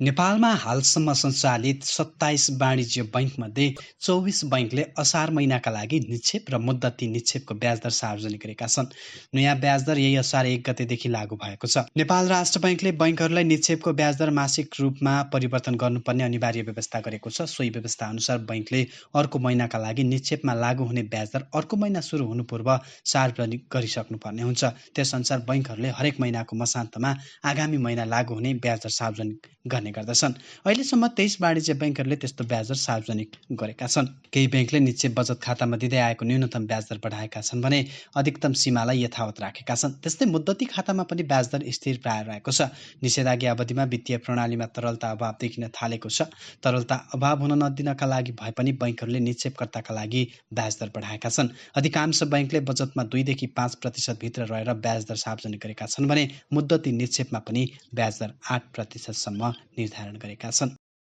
नेपालमा हालसम्म सञ्चालित 27 वाणिज्य बैंकमध्ये 24 बैंकले असार महिनाका लागि निक्षेप र मुद्दती निक्षेपको ब्याजदर सार्वजनिक गरेका छन्। नयाँ ब्याजदर यही असार 1 गतेदेखि लागू भएको छ। नेपाल राष्ट्र बैंकले बैंकहरूलाई निक्षेपको ब्याजदर मासिक रूपमा परिवर्तन गर्नुपर्ने अनिवार्य व्यवस्था गरेको छ। सोही व्यवस्था अनुसार बैंकले अर्को महिनाका लागि निक्षेपमा लागू हुने ब्याजदर अर्को महिना सुरु हुनु पूर्व सार्वजनिक गरिसक्नुपर्ने हुन्छ। त्यसअनुसार बैंकहरूले हरेक महिनाको मसान्तमा आगामी महिना लागू हुने ब्याजदर सार्वजनिक गर्ने गर्दछन्। अहिलेसम्म 23 वाणिज्य बैंकहरूले त्यस्तो ब्याजदर सार्वजनिक गरेका छन्। केही बैंकले निक्षेप बचत खातामा दिँदै आएको न्यूनतम ब्याजदर बढाएका छन् भने अधिकतम सीमालाई यथावत राखेका छन्। त्यस्तै मुद्दती खातामा पनि ब्याजदर स्थिर प्राय रहेको छ। निषेधाज्ञा अवधिमा वित्तीय प्रणालीमा तरलता अभाव देखिन थालेको छ। तरलता अभाव हुन नदिनका लागि भए पनि बैंकहरूले निक्षेपकर्ताका लागि ब्याजदर बढाएका छन्। अधिकांश बैंकले बचतमा 2 देखि 5% भित्र रहेर ब्याजदर सार्वजनिक गरेका छन् भने मुद्दती निक्षेपमा पनि ब्याजदर 8% सम्म निर्धारण गरेका छन्।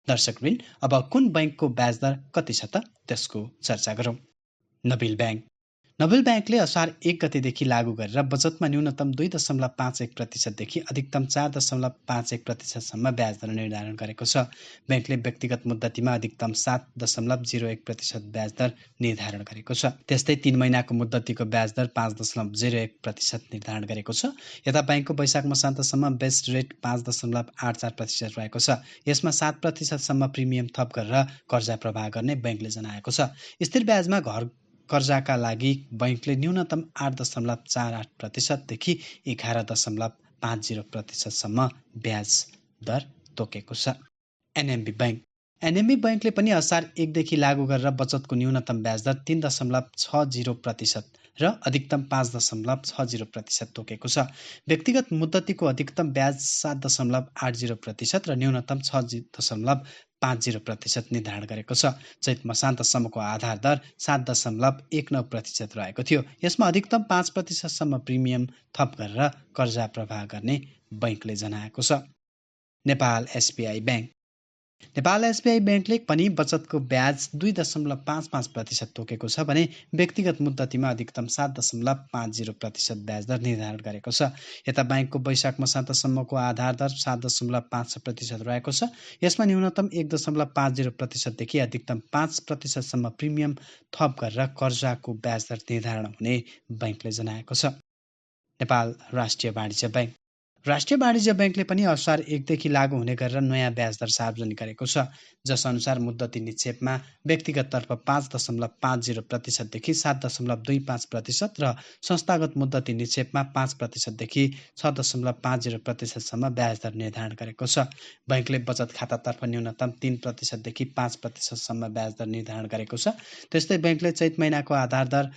दर्शकवृन्द, अब कुन बैंकको ब्याजदर कति छ त त्यसको चर्चा गरौँ। नबिल बैंक। नबिल बैंकले असार 1 गतेदेखि लागू गरेर बचतमा न्यूनतम 2.51% देखि अधिकतम 4.51% सम्म ब्याजदर निर्धारण गरेको छ। बैंकले व्यक्तिगत मुद्दतीमा अधिकतम 7.01% ब्याजदर निर्धारण गरेको छ। त्यस्तै 3 महिनाको मुद्दतीको ब्याजदर 5.01% निर्धारण गरेको छ। यता बैंकको वैशाख मसान्तसम्म बेस रेट 5.84% रहेको छ। यसमा 7% सम्म प्रिमियम थप गरेर कर्जा प्रवाह गर्ने बैंकले जनाएको छ। स्थिर ब्याजमा घर कर्जाका लागि बैंकले न्यूनतम 8.48% देखि 11.50% सम्म ब्याज दर तोकेको छ। NMB bank. एनएमबी बैंकले पनि असार 1 देखि लागू गरेर बचतको न्यूनतम ब्याजदर 3.60% र अधिकतम 5.60% तोकेको छ। व्यक्तिगत मुद्दतीको अधिकतम ब्याज 7.80% र न्यूनतम 6.50% निर्धारण गरेको छ। चैत मसान्तसम्मको आधार दर 7.19% रहेको थियो। यसमा अधिकतम 5% सम्म प्रिमियम थप गरेर कर्जा प्रवाह गर्ने बैंकले जनाएको छ। Nepal SBI bank. Nepal SBI बैंकले पनि बचतको ब्याज 2.55% तोकेको छ भने व्यक्तिगत मुद्दतीमा अधिकतम 7.50% ब्याजदर निर्धारण गरेको छ। यता बैंकको वैशाख मसान्तसम्मको आधार दर 7.5% रहेको छ। यसमा न्यूनतम 1.50% देखि अधिकतम 5% सम्म प्रिमियम थप गरेर कर्जाको ब्याजदर निर्धारण हुने बैंकले जनाएको छ। नेपाल राष्ट्रिय वाणिज्य बैंक। राष्ट्रिय वाणिज्य बैंकले पनि असार 1 देखि लागू हुने गरेर नयाँ ब्याजदर सार्वजनिक गरेको छ। जस अनुसार मुद्दती निक्षेपमा व्यक्तिगततर्फ 5.50% देखि 7.25% र संस्थागत मुद्दती निक्षेपमा 5% देखि 6.50% सम्म ब्याजदर निर्धारण गरेको छ। बैंकले बचत खातातर्फ न्यूनतम 3% देखि 5% सम्म ब्याजदर निर्धारण गरेको छ। त्यस्तै बैंकले चैत महिनाको आधार दर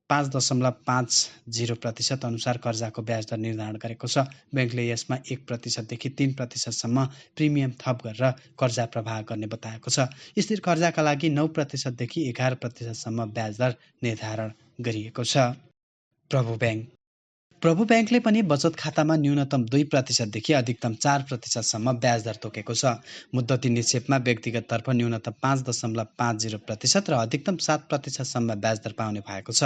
5.50% अनुसार कर्जाको ब्याजदर निर्धारण गरेको छ। बैंकले यसमा 1% देखि 3% सम्म प्रिमियम थप गरेर कर्जा प्रवाह गर्ने बताएको छ। स्थिर कर्जाका लागि 9% देखि 11% सम्म ब्याजदर निर्धारण गरिएको छ। प्रभु बैंक। प्रभु बैंकले पनि बचत खातामा न्यूनतम 2% देखि अधिकतम 4% सम्म ब्याजदर तोकेको छ। मुद्दती निक्षेपमा व्यक्तिगततर्फ न्यूनतम 5.50% र अधिकतम 7% सम्म ब्याजदर पाउने भएको छ।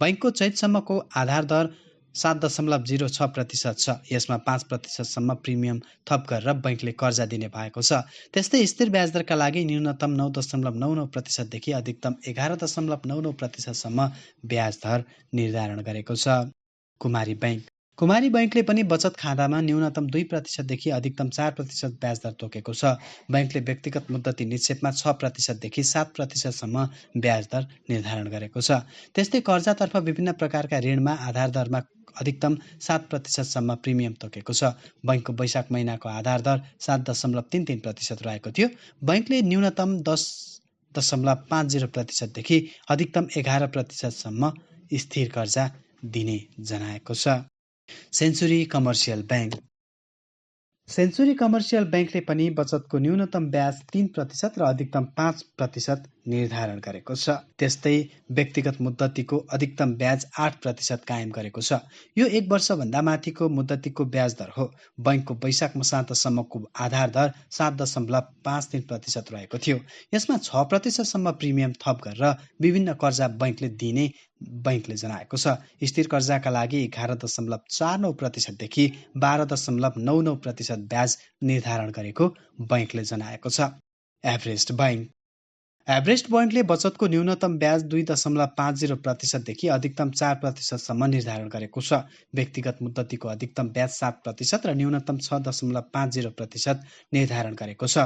बैंकको चैतसम्मको आधार दर 7.06% छ। यसमा 5% सम्म प्रिमियम थप गरेर बैंकले कर्जा दिने भएको छ। त्यस्तै स्थिर ब्याजदरका लागि न्यूनतम 9.99% देखि अधिकतम 11.99% सम्म ब्याजदर निर्धारण गरेको छ। कुमारी बैंक। कुमारी बैंकले पनि बचत खातामा न्यूनतम 2% देखि अधिकतम 4% ब्याजदर तोकेको छ। बैंकले व्यक्तिगत मुद्दती निक्षेपमा 6% देखि 7% सम्म ब्याजदर निर्धारण गरेको छ। त्यस्तै कर्जातर्फ विभिन्न प्रकारका ऋणमा आधार दरमा अधिकतम 7% सम्म प्रिमियम तोकेको छ। बैंकको वैशाख महिनाको आधार दर 7.33% रहेको थियो। बैंकले न्यूनतम 10.50% देखि अधिकतम 11% सम्म स्थिर कर्जा दिने जनाएको छ। Century commercial bank. Century commercial बैंकले पनि बचतको न्यूनतम ब्याज 3% र अधिकतम 5% निर्धारण गरेको छ। त्यस्तै व्यक्तिगत मुद्दतीको अधिकतम ब्याज 8% कायम गरेको छ। यो 1 वर्षभन्दा माथिको मुद्दतीको ब्याज दर हो। बैंकको वैशाख मसान्तसम्मको आधार दर 7.53% रहेको थियो। यसमा 6% सम्म प्रिमियम थप गरेर विभिन्न कर्जा बैंकले दिने बैंकले जनाएको छ। स्थिर कर्जाका लागि 11.49%देखि 12.99% ब्याज निर्धारण गरेको बैंकले जनाएको छ। एभरेस्ट बैंक एभरेस्ट बैंकले बचतको न्यूनतम ब्याज 2.50%देखि अधिकतम 4%सम्म निर्धारण गरेको छ। व्यक्तिगत मुद्दतीको अधिकतम ब्याज 7% र न्यूनतम 6.50% निर्धारण गरेको छ।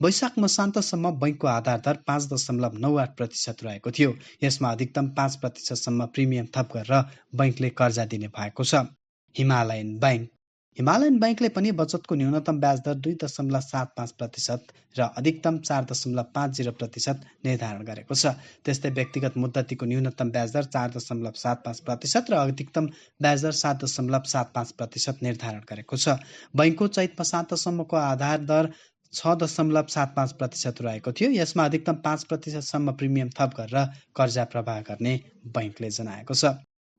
वैशाख मसान्तसम्म बैंकको आधार दर 5.98% रहेको थियो। यसमा अधिकतम 5%सम्म प्रिमियम थप गरेर बैंकले कर्जा दिने भएको छ। हिमालयन बैंकले पनि बचतको न्यूनतम ब्याज दर 2.75% र अधिकतम 4.50% निर्धारण गरेको छ। त्यस्तै व्यक्तिगत मुद्दतीको न्यूनतम ब्याज दर 4.75% र अधिकतम ब्याज दर 7.75% निर्धारण गरेको छ। बैंकको चैत मसान्तसम्मको आधार दर 6.75% रहेको थियो। यसमा अधिकतम 5%सम्म प्रिमियम थप गरेर कर्जा प्रवाह गर्ने बैंकले जनाएको छ।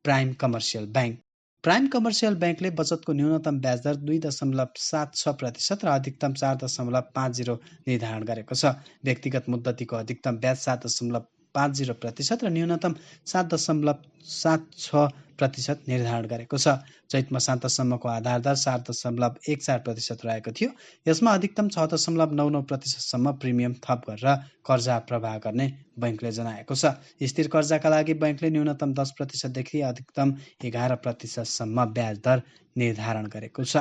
प्राइम कमर्सियल बैंकले बचतको न्यूनतम ब्याज दर 2.76% र अधिकतम 4.50% निर्धारण गरेको छ। व्यक्तिगत मुद्दतीको अधिकतम ब्याज 7.50% र न्यूनतम 7.76% निर्धारण गरेको छ। चैत मसान्तसम्मको आधार दर 4.14% रहेको थियो। यसमा अधिकतम 6.99%सम्म प्रिमियम थप गरेर कर्जा प्रवाह गर्ने बैंकले जनाएको छ। स्थिर कर्जाका लागि बैंकले न्यूनतम 10%देखि अधिकतम 11%सम्म ब्याज दर निर्धारण गरेको छ।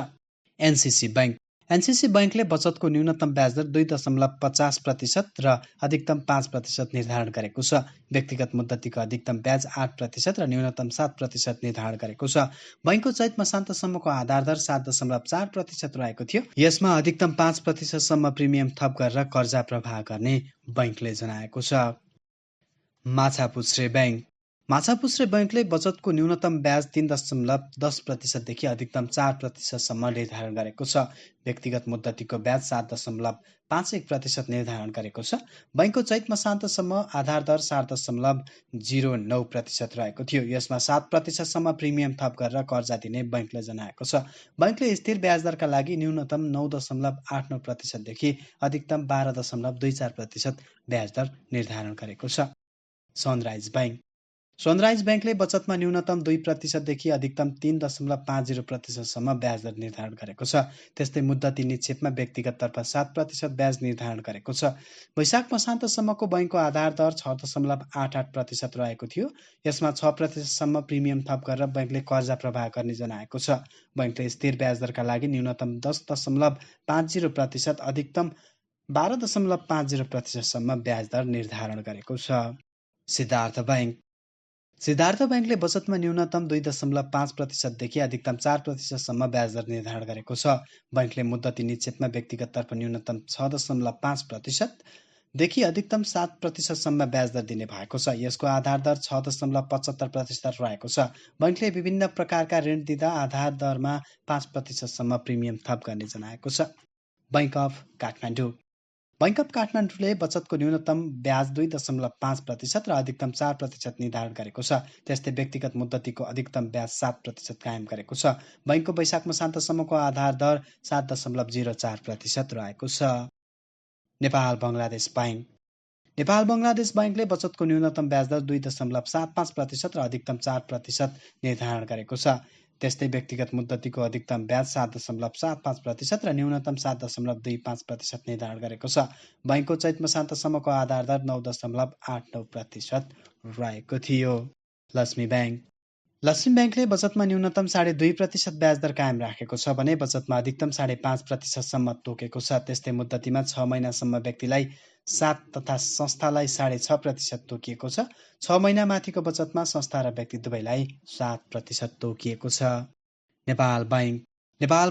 एनसीसी बैंकले बचतको न्यूनतम ब्याज दर 2.50% र अधिकतम 5% निर्धारण गरेको छ। व्यक्तिगत मुद्दतीको अधिकतम ब्याज 8% र न्यूनतम 7% निर्धारण गरेको छ। बैंकको चैत मसान्तसम्मको आधार दर 7.4% रहेको थियो। यसमा अधिकतम 5%सम्म प्रिमियम थप गरेर कर्जा प्रवाह गर्ने बैंकले जनाएको छ। माछापुच्छ्रे बैंकले बचतको न्यूनतम ब्याज 3.10%देखि अधिकतम 4%सम्म निर्धारण गरेको छ। व्यक्तिगत मुद्दतीको ब्याज 7.51% निर्धारण गरेको छ। बैंकको चैत मसान्तसम्म आधार दर 4.09% रहेको थियो। यसमा 7%सम्म प्रिमियम थप गरेर कर्जा दिने बैंकले जनाएको छ। बैंकले स्थिर ब्याज दरका लागि न्यूनतम 9.89%देखि अधिकतम 12.24% ब्याज दर निर्धारण गरेको छ। सनराइज बैंकले बचतमा न्यूनतम 2%देखि अधिकतम 3.50%सम्म ब्याज दर निर्धारण गरेको छ। त्यस्तै मुद्दती निक्षेपमा व्यक्तिगत तर्फ 7% ब्याज निर्धारण गरेको छ। वैशाख मसान्तसम्मको बैंकको आधार दर 6.88% रहेको थियो। यसमा 6%सम्म प्रिमियम थप गरेर बैंकले कर्जा प्रवाह गर्ने जनाएको छ। बैंकले स्थिर ब्याज दरका लागि न्यूनतम 10.50% अधिकतम 12.50%सम्म ब्याज दर निर्धारण गरेको छ। सिद्धार्थ बैंकले बचतमा न्यूनतम 2.5%देखि अधिकतम 4%सम्म ब्याज दर निर्धारण गरेको छ। बैंकले मुद्दती निक्षेपमा व्यक्तिगत तर्फ न्यूनतम 6.5% देखि अधिकतम 7%सम्म ब्याज दर दिने भएको छ। यसको आधार दर 6.75% रहेको छ। बैंकले विभिन्न प्रकारका ऋण दिँदा आधार दरमा 5%सम्म प्रिमियम थप गर्ने जनाएको छ। बैंक अफ काठमाडौँले बचतको न्यूनतम ब्याज 2.5% र अधिकतम 4% निर्धारण गरेको छ। त्यस्तै व्यक्तिगत मुद्दतीको अधिकतम ब्याज 7% कायम गरेको छ। बैंकको वैशाख मसान्तसम्मको आधार दर 7.04% रहेको छ। नेपाल बङ्गलादेश बैंकले बचतको न्यूनतम ब्याज दर 2.75% र अधिकतम 4% निर्धारण गरेको छ। त्यस्तै व्यक्तिगत मुद्दतीको अधिकतम ब्याज 7.75% र न्यूनतम 7.25% निर्धारण गरेको छ। बैंकको चैत मसान्तसम्मको आधार दर 9.89% रहेको थियो। लक्ष्मी ब्याङ्कले बचतमा न्यूनतम 2.5% ब्याज दर कायम राखेको छ भने बचतमा अधिकतम 5.5%सम्म तोकेको छ। त्यस्तै मुद्दतीमा 6 महिनासम्म व्यक्तिलाई 7 तथा संस्थालाई 6.5% तोकिएको छ। 6 महिना माथिको बचतमा संस्था र व्यक्ति दुवैलाई 7% तोकिएको छ। नेपाल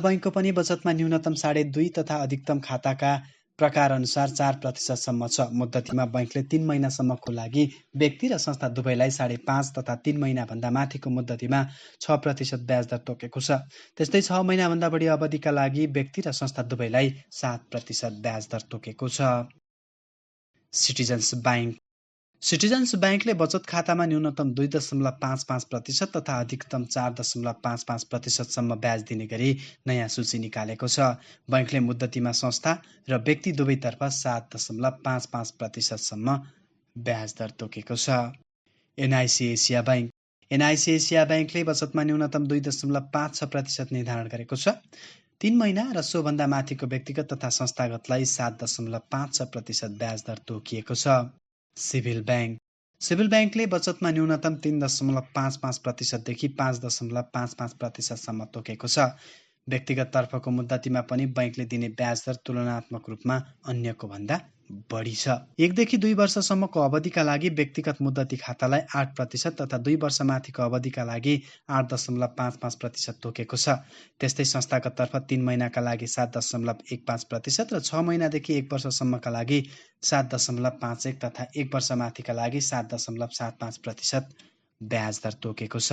बैंकको पनि बचतमा न्यूनतम 2.5% तथा अधिकतम खाताका प्रकार अनुसार 4%सम्म छ। मुद्दतीमा बैंकले 3 महिनासम्मको लागि व्यक्ति र संस्था दुवैलाई 5.5% तथा 3 महिनाभन्दा माथिको मुद्दतीमा 6% ब्याज दर तोकेको छ। त्यस्तै 6 महिनाभन्दा बढी अवधिका लागि व्यक्ति र संस्था दुवैलाई 7% ब्याज दर तोकेको छ। सिटिजन्स बैंकले बचत खातामा न्यूनतम 2.55% तथा अधिकतम 4.55%सम्म ब्याज दिने गरी नयाँ सूची निकालेको छ। बैंकले मुद्दतीमा संस्था र व्यक्ति दुवैतर्फ 7.55%सम्म ब्याज दर तोकेको छ। एनआइसी एनआइसिएसिया ब्याङ्कले बचतमा न्यूनतम 2.56% निर्धारण गरेको छ। 3 महिना र सोभन्दा माथिको व्यक्तिगत तथा संस्थागतलाई 7.56% ब्याज दर तोकिएको छ। सिभिल ब्याङ्कले बचतमा न्यूनतम 3.55% देखि 5.55% तोकेको छ। व्यक्तिगत तर्फको मुद्दतीमा पनि बैंकले दिने ब्याज दर तुलनात्मक रूपमा अन्यको भन्दा बढी छ। 1 देखि 2 वर्षसम्मको अवधिका लागि व्यक्तिगत मुद्दती खातालाई 8% तथा 2 वर्षमाथिको अवधिका लागि 8.55% तोकेको छ। त्यस्तै संस्थागत तर्फ 3 महिनाका लागि 7.15% र 6 महिनादेखि 1 वर्षसम्मका लागि 7.51 तथा 1 वर्षमाथिका लागि 7.75% ब्याज दर तोकेको छ।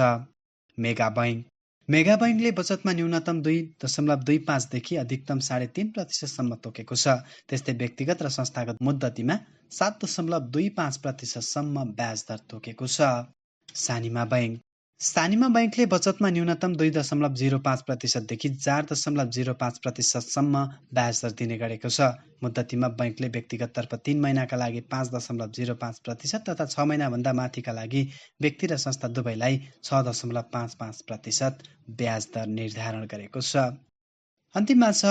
मेगा बैंकले बचतमा न्यूनतम 2.25 देखि अधिकतम 3.5% तोकेको छ। त्यस्तै व्यक्तिगत र संस्थागत मुद्दतीमा 7.25% ब्याज दर तोकेको छ। सानिमा बैंकले बचतमा न्यूनतम 2.05% देखि 4.05% ब्याज दर दिने गरेको छ। मुद्दतीमा बैंकले व्यक्तिगत तर्फ 3 महिनाका लागि 5.05% तथा 6 महिनाभन्दा माथिका लागि व्यक्ति र संस्था दुवैलाई 6.55% ब्याज दर निर्धारण गरेको छ। अन्तिममा छ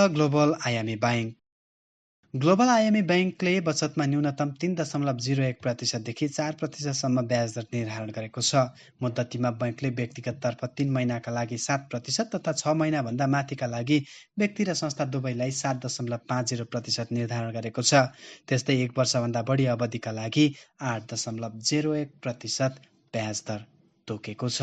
ग्लोबल आयामी बैंकले बचतमा न्यूनतम 3.01% देखि 4% ब्याज दर निर्धारण गरेको छ। मुद्दतीमा बैंकले व्यक्तिगत तर्फ 3 महिनाका लागि 7% तथा 6 महिनाभन्दा माथिका लागि व्यक्ति र संस्था दुवैलाई 7.50% निर्धारण गरेको छ। त्यस्तै 1 वर्षभन्दा बढी अवधिका लागि 8.01% ब्याज दर तोकेको छ।